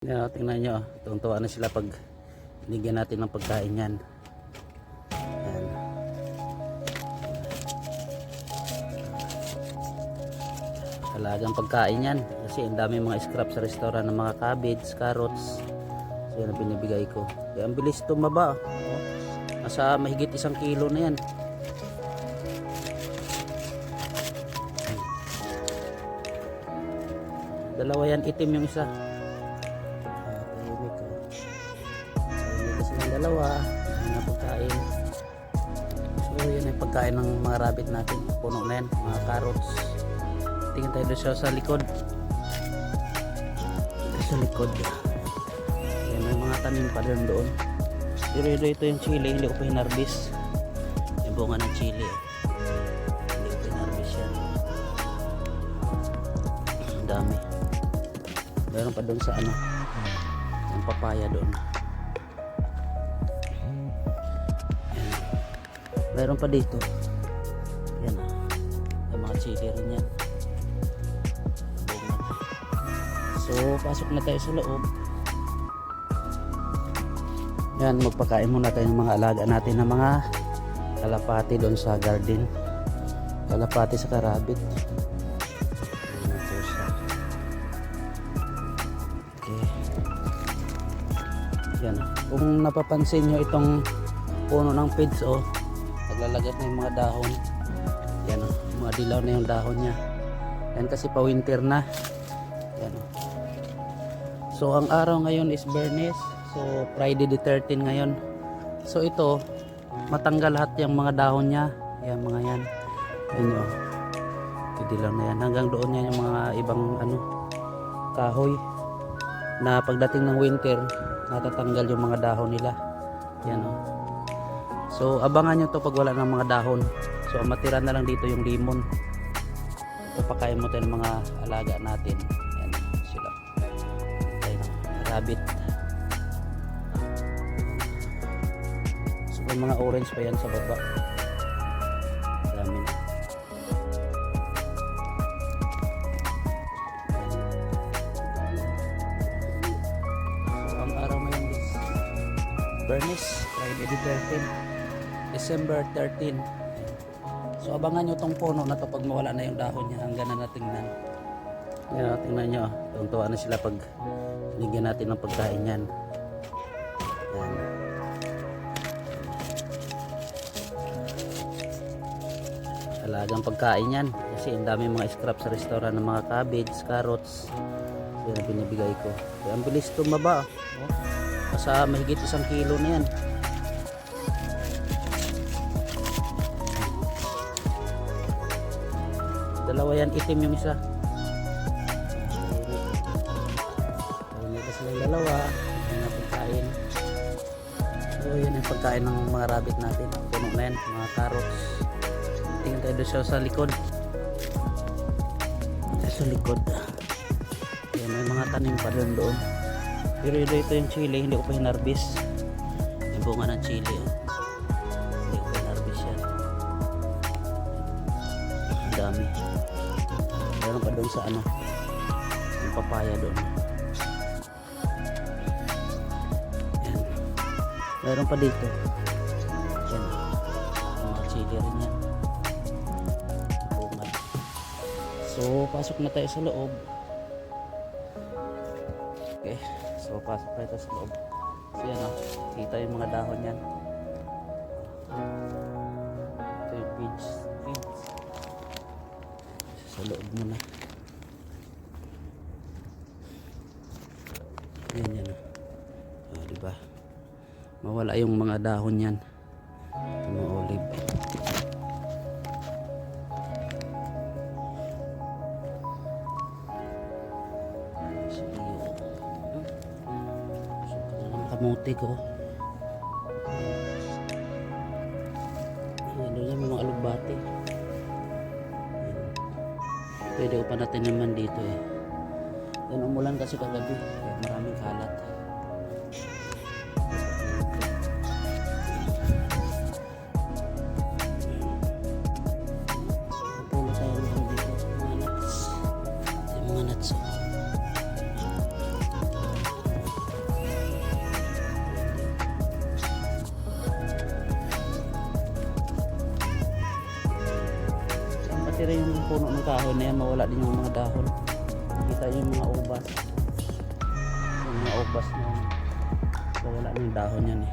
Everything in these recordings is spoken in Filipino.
Yan, tingnan nyo, tuwang-tuwa na sila pag binigyan natin ng pagkain yan. Yan. Talagang pagkain yan kasi ang dami mga scrap sa restaurant ng mga cabbage, carrots. So yan ang binibigay ko. Kaya ang bilis tumaba. Nasa mahigit 1 kilo na yan. Dalawa yan, itim yung isa. Dalawa na pagkain. So yun yung pagkain ng mga rabbit natin, puno na yan, mga carrots. Tingin tayo doon sa likod, sa likod yan, may mga tanim pa rin doon. Pero ito yung chili, hindi ko pa hinarbis yung bunga ng chili hindi ko pa hinarbis yan. Ang dami. Meron pa doon sa ano, yung papaya doon. Meron pa dito. Yan ah. May mga chili rin yan. So, pasok na tayo sa loob. Yan, magpakain muna tayo ng mga alaga natin ng mga kalapati doon sa garden. Kalapati sa rabbit. Okay. Yan. Kung napapansin nyo itong puno ng pids, oh, naglalagas na yung mga dahon. Yan, oh, mga dilaw na yung dahon niya. Yan kasi pa winter na. Yan, oh. So ang araw ngayon is Bernes. So Friday the 13 ngayon. So ito matanggal lahat yung mga dahon niya. Yan, mga yan. Yan, oh. Dilaw na yan. Hanggang doon yan yung mga ibang ano, kahoy na pagdating ng winter natatanggal yung mga dahon nila. Yan, oh. So abangan nyo to pag wala ng mga dahon. So matira na lang dito yung limon. Papakain mo tayo ng mga alaga natin. Yan sila. Ayun, rabbit. So may mga orange pa yan sa baba. Dami na. So ang araw ngayon is Bernes, Friday the 13th. December 13. So abangan nyo tong puno na to pag mawala na yung dahon niya hanggang na natingnan. Yan, tingnan nyo, tuwang-tuwa na sila pag binigyan natin ng pagkain yan. Yan. Talagang pagkain yan kasi ang dami mga scrap sa restaurant ng mga cabbage, carrots. Yan ang binibigay ko. Kaya ang bilis tumaba. Sa mahigit 1 kilo na yan. Dalawa yan, itim yung isa. May kasi yung dalawa. Yung pagkain. So yun yung pagkain ng mga rabbit natin. Puno na yan, mga carrots. Tingin tayo doon sa likod. Sa likod. Yan, may mga tanim pa rin doon. Pero ito yung chili, hindi ko pa hinarbis yung bunga ng chili. Hindi ko pa hinarbis yan. Ang dami. Meron pa doon sa ano, yung papaya doon. Yan. Meron pa dito. Yan. Mga chili rin yan. Bunga. So pasok na tayo sa loob. Okay. So pasok tayo sa loob. So yan, oh, kita yung mga dahon yan. Ito yung pids. Sa loob muna. Yan yan, oh, diba? Mawala yung mga dahon yan. Yung mga olive. Kamuti ko. Ano yan, mga alugbati. Pwede ko pa natin naman dito eh. Yan, umulan kasi kagabi. Maraming kalat. Pulo tayo dito. Mga nuts. Yung mga nuts. masira yung puno ng kahoy na yan, mawala din yung mga dahon. Nakita yung mga ubas. Yung mga ubas na yan. Mawala na yung dahon yan eh.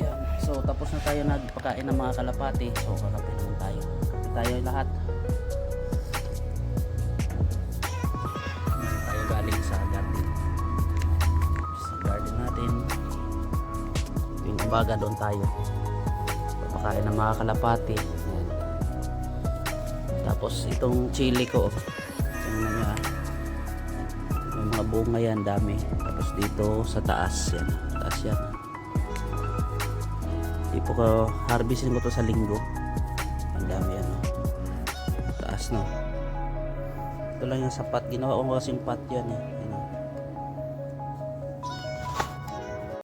Yan. So tapos na tayo nagpakain ng mga kalapati. So kakape naman tayo. Kape tayo lahat. Tayo galing sa garden. Sa garden natin. Yung umaga doon tayo. Papakain ng mga kalapati. Yan. Tapos itong chili ko. Tingnan nyo ah. May mga bunga yan, dami. Tapos dito sa taas yan. Taas yan. Tipo ko harvestin ko to sa linggo. Ang dami yan. Taas no. Ito lang yung sapat. Ginawa ko kasing pot yan eh.